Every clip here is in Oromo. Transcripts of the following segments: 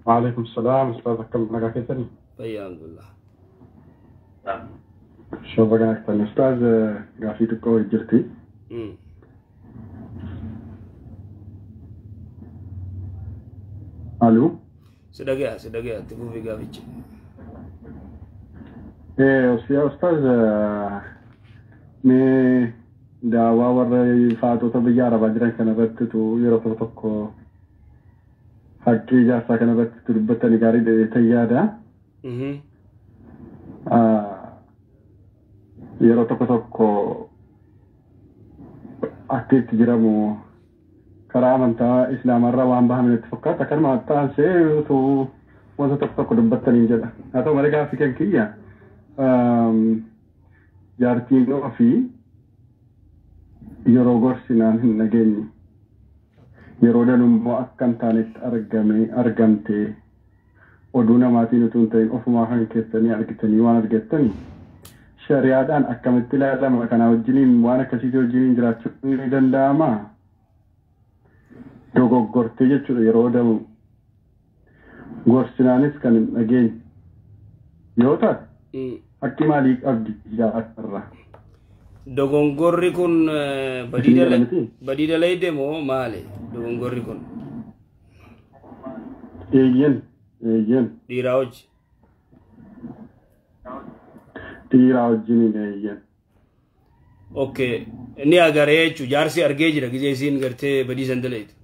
وعليكم السلام أستاذ كم معك تاني طيب الحمد لله. شو بقى نكتب أستاذ قافيتك كوي جرتي ألو سدقة تقول في قافيتش. إيه يا أستاذ مي دعوة ورا فاتو تبيارة بجرا كنا بتتو يرفض تكو حكي جالسة كنا بتتو بتني قاري تيادا yeroo tokko tokko akka itti jiramu karaa amantaa islaamarraa waan bahamnetti fakkaata kanuma taasisee utuu wanta tokko tokko dubbattaniin jedha haa ta'u malee gaaffii kan kiyya jaartiin ofii yeroo gorsinaan hin dhageenye yeroo danummoo akka hin taanetti argamte oduu namaatiin utuu hin ta'in ofumaa kan keessanii argitanii waan argattanii shari'aadhaan akkamitti ilaalama kana wajjiniin waan akkasiitii wajjiniin jiraachuun ni danda'ama dogoggortee jechuudha yeroo damu gorsinaanis kan hin dhageenye yoo taate akki maalii qabdi jiraachurra dogongorri kun badii dalayde moo maali dogongorri kun eeyyen dhiiraa hojii dhiiraa wajjiniin eeyyen okay inni agaree jechuun jaarsi argee jira gizee isiin gartee badii san dalayte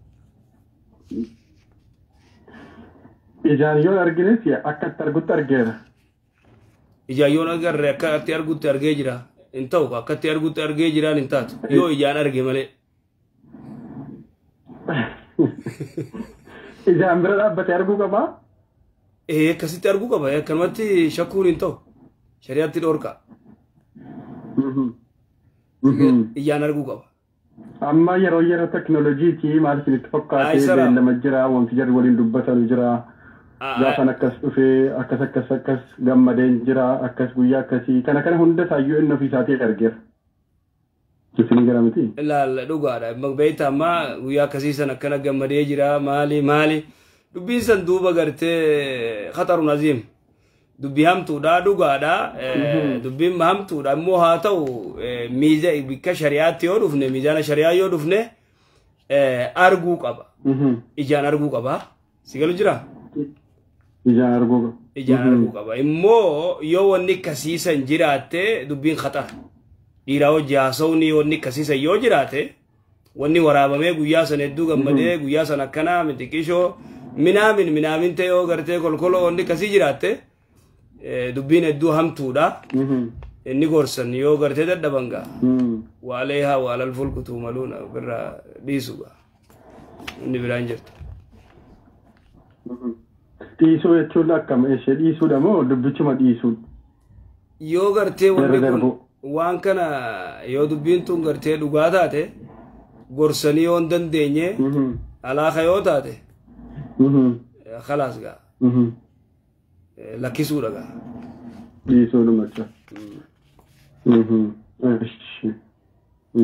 ijaan yoo argines akkatti argutti argeera ijaan yoo agarre akkatti argutti argee jira hin ta'u akkatti argutti argee jiraan hin taatu yoo ijaan arge malee ijaan bira dhaabbatee arguu qabaa akkasitti arguu qaba akkanumatti shakkuun hin ta'u shari'aatti dhorka ijaan arguu qaba amma yeroo teknooloojiitii maal isinitti fakkaatee beellama jira wanti jarri waliin dubbatan jira gaafan akkas dhufee akkas gammadeen jira akkas guyyaa akkasii kana hunda isaayyuu inni ofiisaatii argeera isin gara miti ilaalla dhugaadha beekta amma guyyaa akkasii san akkana gammadee jira maali dubbiin san duuba gartee khatarun aziim dubbii hamtuudha dhugaadha dubbiin hamtuudha immoo haa ta'u bikka shari'aatti yoo dhufne miizaana shari'aa yoo dhufne arguu qaba ijaan arguu qaba si galu jira ijaan arguu qaba immoo yoo wanni akkasiisan jiraatte dubbiin khatara dhiiraa hojii haasawni wanni akkasiisan yoo jiraate wanni waraabamee guyyaa san hedduu gammadee guyyaa san akkanaa mitiqishoo minaamin ta'e yoo gartee kolkoloo wanni akkasii jiraatte dubbiin hedduu hamtuudha inni gorsan yoo gartee dadhaban gaa waaleehaa waalal fulkutuu maluun birraa dhiisuudha inni biraan jirtu dhiisuu jechuun akkam ishee dhiisuudha moo dubbichuma dhiisuun yoo gartee wanni kun waan kana yoo dubbiin tun gartee dhugaa taate gorsanii yoo hin dandeenye alaaka yoo taate khalaas gaa lakkisuudha gaa dhiisuudha macha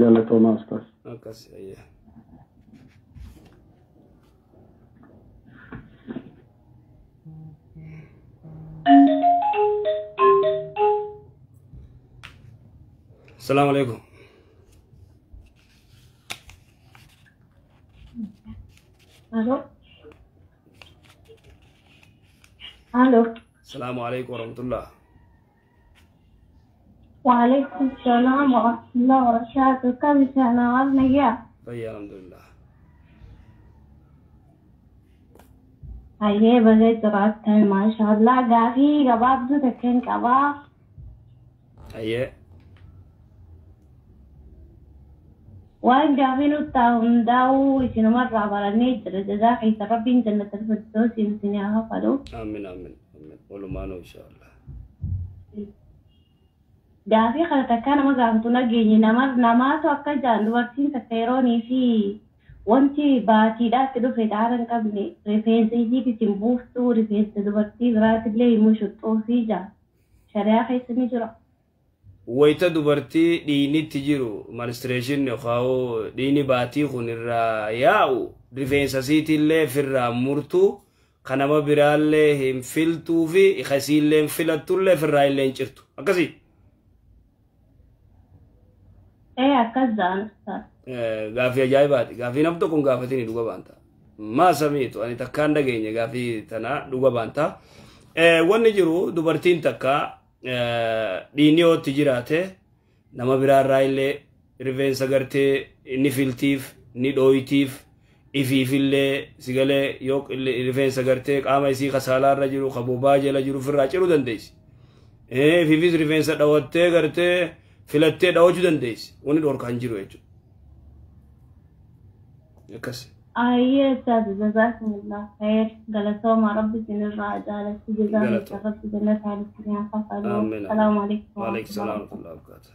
galatoomaa ustaas akkas ayya السلام عليكم الو السلام عليكم ورحمة الله. وعليكم السلام ورحمة الله وبركاته. كم سنة يا طيب الحمد لله. هاي بغيت رأيت ما شاء الله قافي قباب تكين قباب هاي وين قافين التاهم داو إسنا مرة براني جزاك حيث ربي جنة الفردوس يمسنيها قالوا آمين آمين آمين ولو ما إن شاء الله. قافي خلتا كان مقامتنا جيني نماتو أكا جان دوارتين تكيروني في وانتي باتي دا كدو في دارن قبني رفينسي جيتي تنبوفتو رفينسي دوارتي برات اللي مشطو في جا شريا خيس نجرا wayta dubartii dhiinitti jiru menstruation yookaan dhiini baatii kun irraa yaa'u rifeensa siitillee firraa murtu kanama biraallee hin filtuu fi ikasiillee hin filattullee firraa illee hin cirtu akkasii. akkas jaan Gaafii ajaa'ibaati. Gaafii nam tokko hin gaafatini dhuga baanta. Maa samiitu ani takkaan dhageenye gaafii tana dhuga baanta. Wanni jiru dubartiin takka dhiinni ootti jiraate nama biraarraa illee rifeensa gartee inni filtiif ni dhooyitiif ifiifillee sigalee yoo rifeensa gartee qaama isii kasaalaarra jiru kabobaa jala jiru firraa ciruu dandeessi. Ifiifis rifeensa dhawattee gartee filattee dhawachuu dandeessi. Wanni dhorkaan jiru jechuudha. Akkas. أيه أستاذ جزاكم الله خير قالتهم ربي سنرى عجالة جزاك ربي جنة على السماء فقالوا السلام عليكم وعليكم السلام ورحمة الله وبركاته